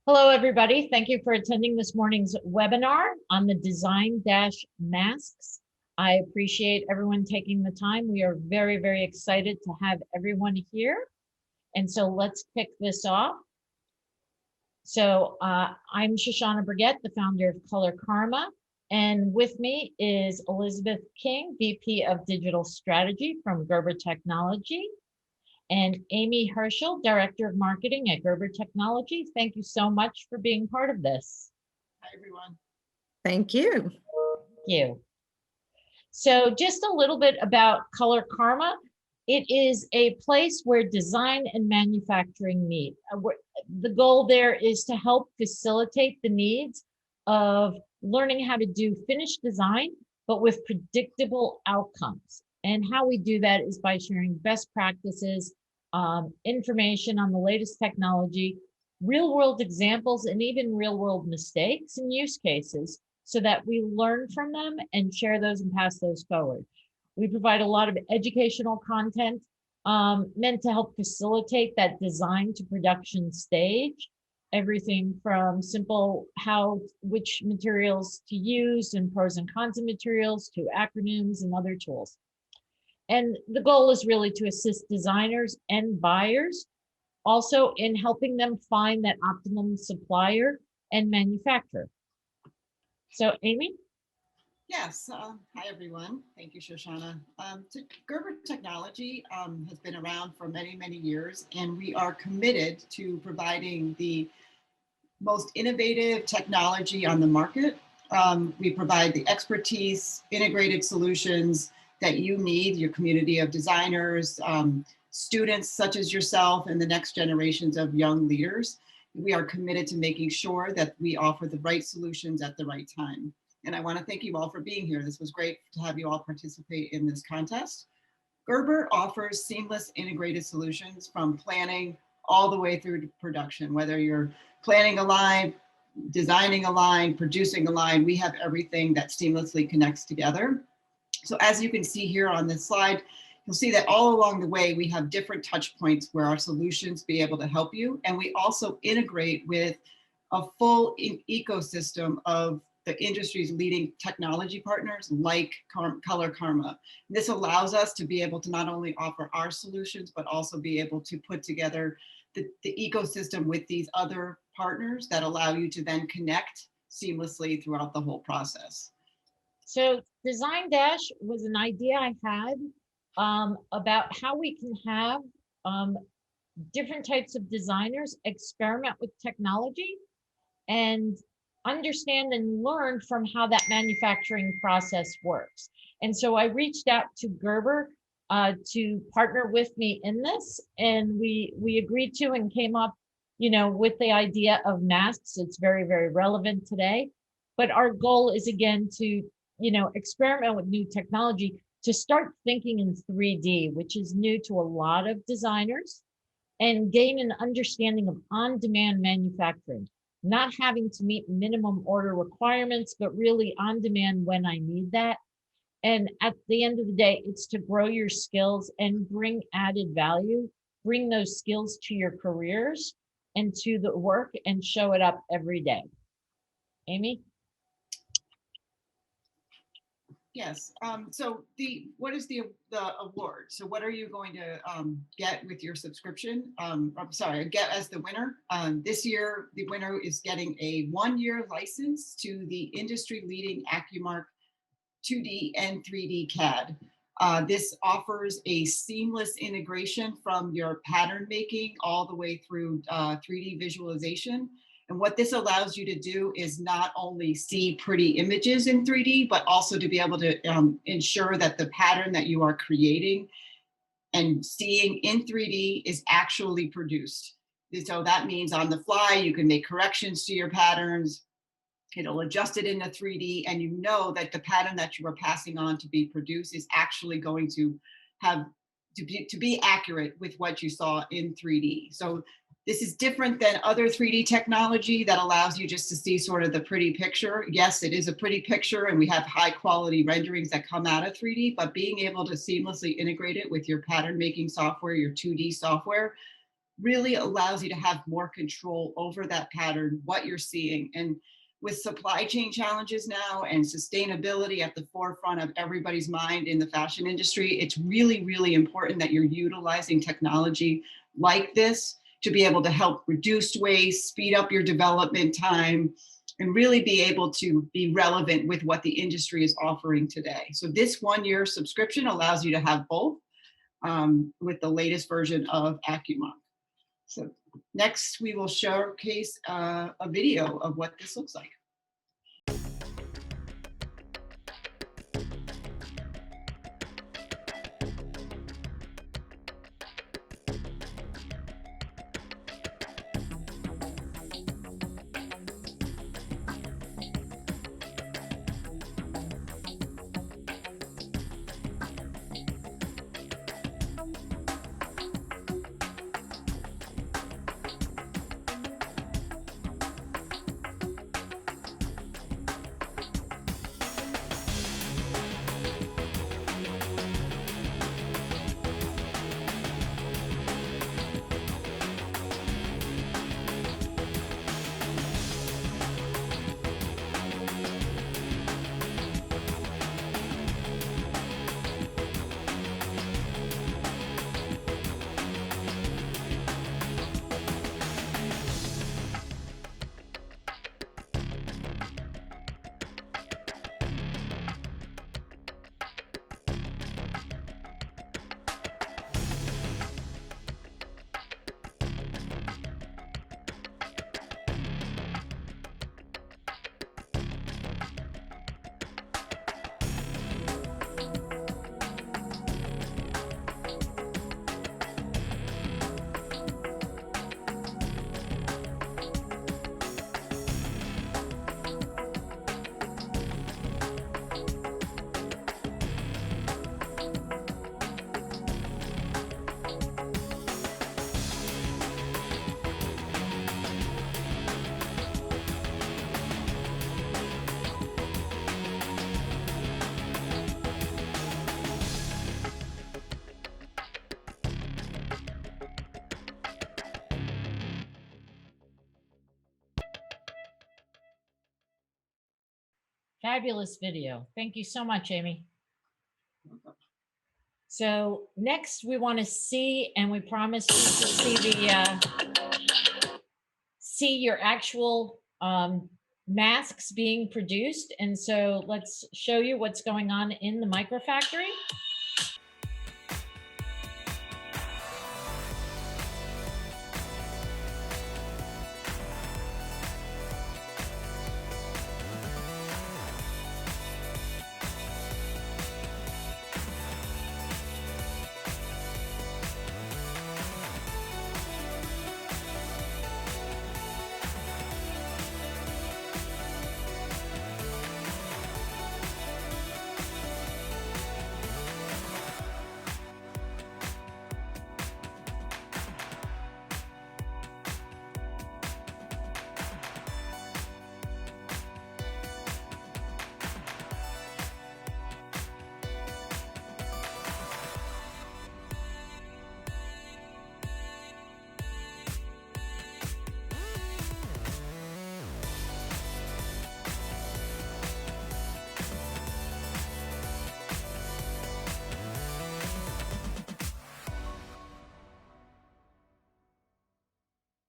Hello, everybody. Thank you for attending this morning's webinar on the design-masks. I appreciate everyone taking the time. We are very, very excited to have everyone here. And so let's kick this off. So I'm Shoshana Brigette, the founder of Colorkarma, and with me is Elizabeth King, VP of Digital Strategy from Gerber Technology, and Amy Herschel, Director of Marketing at Gerber Technology. Thank you so much for being part of this. Hi, everyone. Thank you. Thank you. So just a little bit about Colorkarma. It is a place where design and manufacturing meet. The goal there is to help facilitate the needs of learning how to do finished design, but with predictable outcomes. And how we do that is by sharing best practices, information on the latest technology, real world examples, and even real world mistakes and use cases so that we learn from them and share those and pass those forward. We provide a lot of educational content meant to help facilitate that design to production stage. Everything from simple which materials to use and pros and cons of materials to acronyms and other tools. And the goal is really to assist designers and buyers also in helping them find that optimum supplier and manufacturer. So Amy? Yes. Hi, everyone. Thank you, Shoshana. Gerber Technology has been around for many, many years, and we are committed to providing the most innovative technology on the market. We provide the expertise, integrated solutions that you need, your community of designers, students such as yourself, and the next generations of young leaders. We are committed to making sure that we offer the right solutions at the right time. And I want to thank you all for being here. This was great to have you all participate in this contest. Gerber offers seamless integrated solutions from planning all the way through to production. Whether you're planning a line, designing a line, producing a line, we have everything that seamlessly connects together. So as you can see here on this slide, you'll see that all along the way, we have different touch points where our solutions be able to help you. And we also integrate with a full ecosystem of the industry's leading technology partners like Colorkarma. This allows us to be able to not only offer our solutions, but also be able to put together the ecosystem with these other partners that allow you to then connect seamlessly throughout the whole process. So Design Dash was an idea I had about how we can have different types of designers experiment with technology and understand and learn from how that manufacturing process works. And so I reached out to Gerber to partner with me in this, and we agreed to and came up, with the idea of masks. It's very, very relevant today. But our goal is again to, experiment with new technology to start thinking in 3D, which is new to a lot of designers, and gain an understanding of on-demand manufacturing. Not having to meet minimum order requirements, but really on demand when I need that. And at the end of the day, it's to grow your skills and bring added value, bring those skills to your careers and to the work and show it up every day. Amy? Yes. So what is the award? So what are you going to get with your subscription? I'm sorry, get as the winner. This year, the winner is getting a 1-year license to the industry-leading AccuMark 2D and 3D CAD. This offers a seamless integration from your pattern making all the way through 3D visualization. And what this allows you to do is not only see pretty images in 3D, but also to be able to ensure that the pattern that you are creating and seeing in 3D is actually produced. So that means on the fly, you can make corrections to your patterns. It'll adjust it into 3D, and you know that the pattern that you are passing on to be produced is actually going to have to be accurate with what you saw in 3D. So this is different than other 3D technology that allows you just to see sort of the pretty picture. Yes, it is a pretty picture, and we have high quality renderings that come out of 3D, but being able to seamlessly integrate it with your pattern making software, your 2D software, really allows you to have more control over that pattern, what you're seeing. And with supply chain challenges now and sustainability at the forefront of everybody's mind in the fashion industry, it's really, really important that you're utilizing technology like this to be able to help reduce waste, speed up your development time, and really be able to be relevant with what the industry is offering today. So this 1-year subscription allows you to have both with the latest version of AccuMonk. So next we will showcase a video of what this looks like. Fabulous video. Thank you so much, Amy. So next we want to see, and we promise you to see your actual masks being produced. And so let's show you what's going on in the microfactory.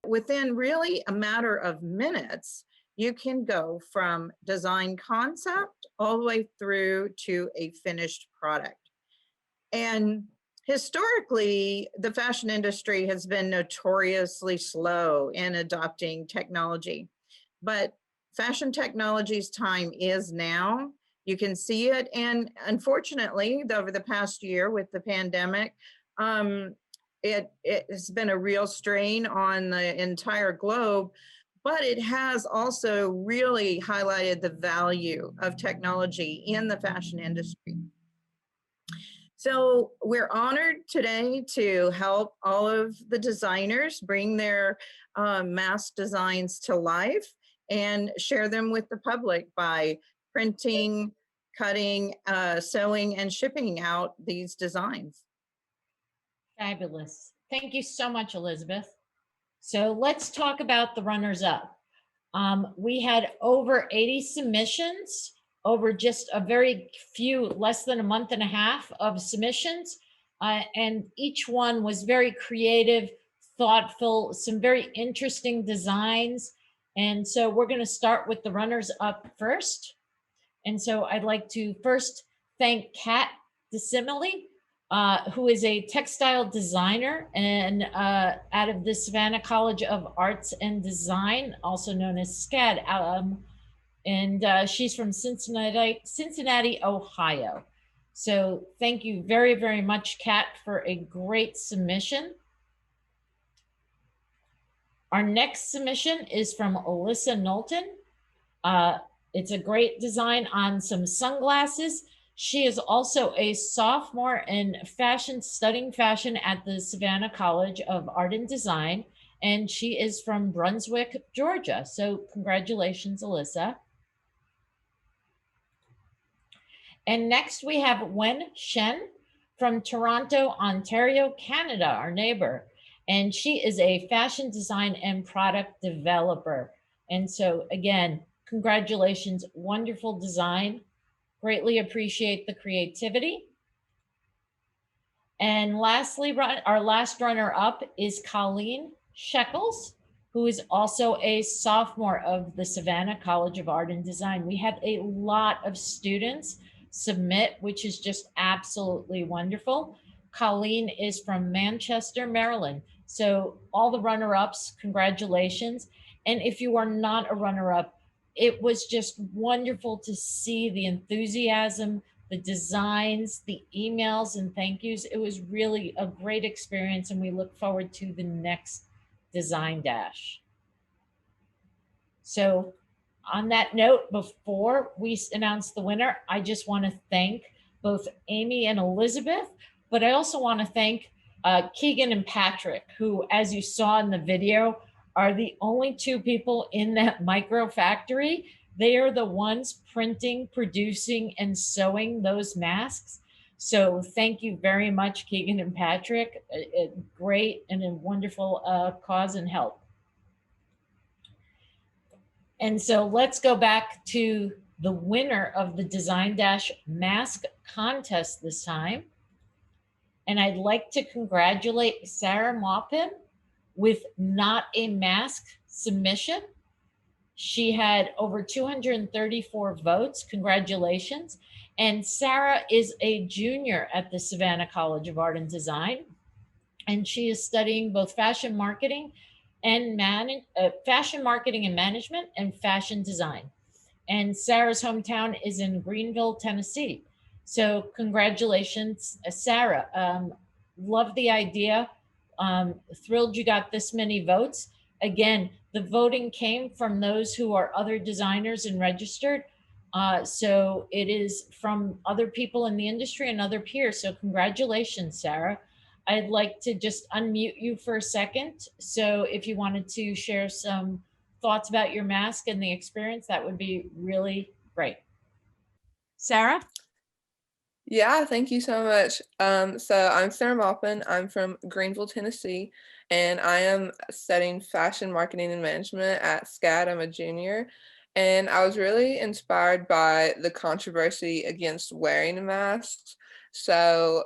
Within really a matter of minutes, you can go from design concept all the way through to a finished product. And historically, the fashion industry has been notoriously slow in adopting technology, but fashion technology's time is now. You can see it. And unfortunately, over the past year with the pandemic, it has been a real strain on the entire globe, but it has also really highlighted the value of technology in the fashion industry. So we're honored today to help all of the designers bring their mask designs to life and share them with the public by printing, cutting, sewing, and shipping out these designs. Fabulous. Thank you so much, Elizabeth. So let's talk about the runners up. We had over 80 submissions over just a very few, less than a month and a half of submissions. And each one was very creative, thoughtful, some very interesting designs. And so we're going to start with the runners up first. And so I'd like to first thank Kat DeSimile, who is a textile designer and out of the Savannah College of Arts and Design, also known as SCAD. And she's from Cincinnati, Ohio. So thank you very, very much, Kat, for a great submission. Our next submission is from Alyssa Knowlton. It's a great design on some sunglasses. She is also a sophomore in fashion, studying fashion at the Savannah College of Art and Design, and she is from Brunswick, Georgia. So congratulations, Alyssa. And next we have Wen Shen from Toronto, Ontario, Canada, our neighbor. And she is a fashion design and product developer. And so again, congratulations, wonderful design. Greatly appreciate the creativity. And lastly, our last runner up is Colleen Shekels, who is also a sophomore of the Savannah College of Art and Design. We had a lot of students submit, which is just absolutely wonderful. Colleen is from Manchester, Maryland. So all the runner-ups, congratulations. And if you are not a runner-up, it was just wonderful to see the enthusiasm, the designs, the emails, and thank yous. It was really a great experience, and we look forward to the next Design Dash. So on that note, before we announce the winner, I just want to thank both Amy and Elizabeth, but I also want to thank Keegan and Patrick, who, as you saw in the video, are the only two people in that micro factory. They are the ones printing, producing, and sewing those masks. So thank you very much, Keegan and Patrick. A great and a wonderful cause and help. And so let's go back to the winner of the Design Dash mask contest this time. And I'd like to congratulate Sarah Maupin with Not a Mask submission. She had over 234 votes. Congratulations. And Sarah is a junior at the Savannah College of Art and Design. And she is studying both fashion marketing and management and fashion design. And Sarah's hometown is in Greenville, Tennessee. So congratulations, Sarah. Love the idea. Thrilled you got this many votes. Again, the voting came from those who are other designers and registered. So it is from other people in the industry and other peers. So congratulations, Sarah. I'd like to just unmute you for a second. So if you wanted to share some thoughts about your mask and the experience, that would be really great. Sarah? Yeah, thank you so much. So I'm Sarah Maupin. I'm from Greenville, Tennessee, and I am studying fashion marketing and management at SCAD. I'm a junior, and I was really inspired by the controversy against wearing masks. So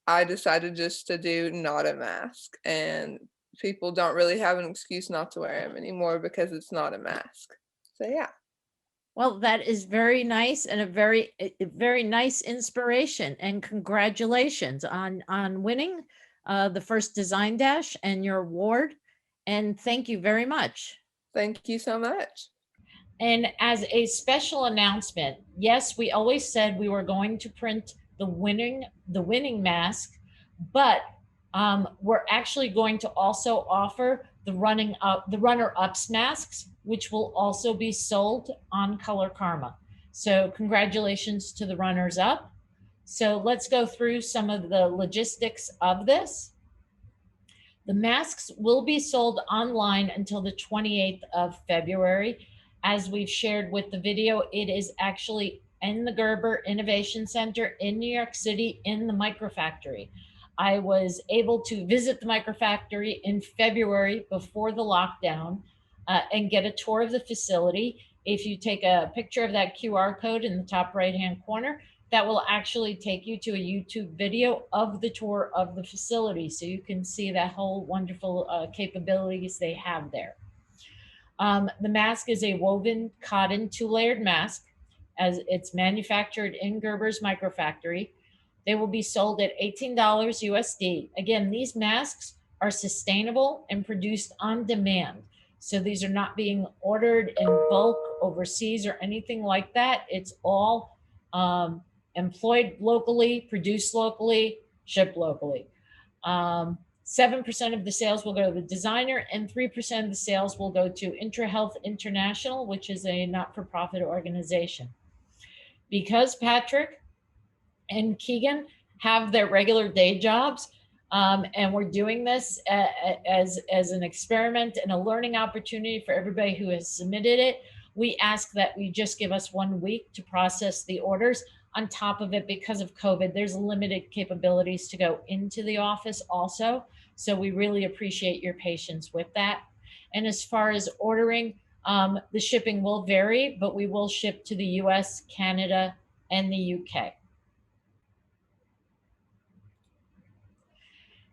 I decided just to do not a mask, and people don't really have an excuse not to wear them anymore because it's not a mask. So yeah. Well, that is very nice and a very nice inspiration. And congratulations on winning the first Design Dash and your award. And thank you very much. Thank you so much. And as a special announcement, yes, we always said we were going to print the winning mask, but we're actually going to also offer the runner-ups masks, which will also be sold on Colorkarma. So congratulations to the runners up. So let's go through some of the logistics of this. The masks will be sold online until the 28th of February. As we've shared with the video, it is actually in the Gerber Innovation Center in New York City in the Microfactory. I was able to visit the microfactory in February before the lockdown and get a tour of the facility. If you take a picture of that QR code in the top right-hand corner, that will actually take you to a YouTube video of the tour of the facility, so you can see that whole wonderful capabilities they have there. The mask is a woven cotton 2-layered mask, as it's manufactured in Gerber's microfactory. They will be sold at $18 USD. Again, these masks are sustainable and produced on demand. So these are not being ordered in bulk overseas or anything like that. It's all employed locally, produced locally, shipped locally. 7% of the sales will go to the designer, and 3% of the sales will go to IntraHealth International, which is a not-for-profit organization. Because Patrick and Keegan have their regular day jobs, and we're doing this as an experiment and a learning opportunity for everybody who has submitted it, we ask that you just give us 1 week to process the orders. On top of it, because of COVID, there's limited capabilities to go into the office also. So we really appreciate your patience with that. And as far as ordering, the shipping will vary, but we will ship to the US, Canada, and the UK.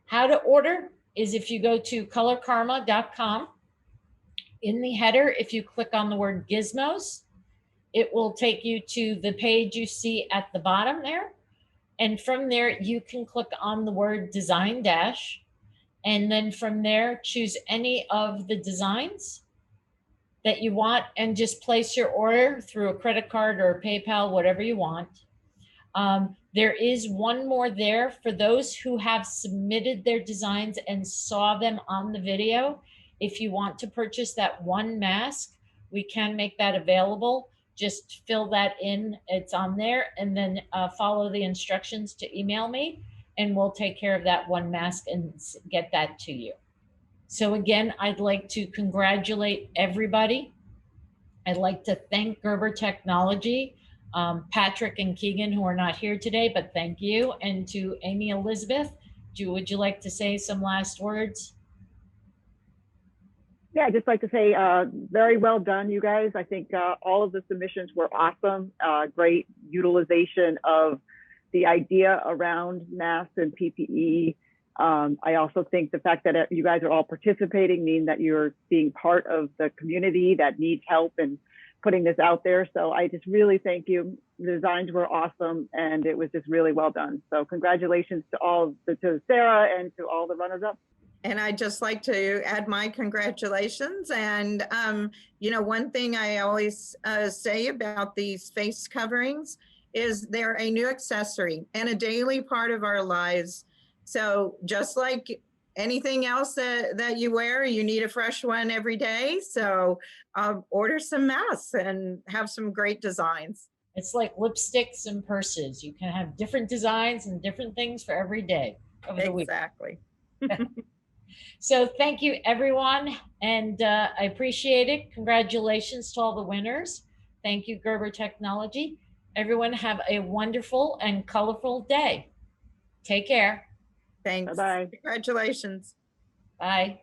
How to order is if you go to colorkarma.com. In the header, if you click on the word gizmos, it will take you to the page you see at the bottom there. And from there, you can click on the word design dash. And then from there, choose any of the designs that you want and just place your order through a credit card or PayPal, whatever you want. There is one more there for those who have submitted their designs and saw them on the video. If you want to purchase that one mask, we can make that available. Just fill that in, it's on there, and then follow the instructions to email me, and we'll take care of that one mask and get that to you. So again, I'd like to congratulate everybody. I'd like to thank Gerber Technology, Patrick and Keegan, who are not here today, but thank you. And to Amy Elizabeth, would you like to say some last words? Yeah, I'd just like to say very well done, you guys. I think all of the submissions were awesome. Great utilization of the idea around masks and PPE. I also think the fact that you guys are all participating means that you're being part of the community that needs help and putting this out there. So I just really thank you. The designs were awesome, and it was just really well done. So congratulations to Sarah and to all the runners-up. And I'd just like to add my congratulations. And, you know, one thing I always say about these face coverings is they're a new accessory and a daily part of our lives. So just like anything else that you wear, you need a fresh one every day. So order some masks and have some great designs. It's like lipsticks and purses. You can have different designs and different things for every day of the week. Exactly. So thank you, everyone. And I appreciate it. Congratulations to all the winners. Thank you, Gerber Technology. Everyone have a wonderful and colorful day. Take care. Thanks. Bye-bye. Congratulations. Bye.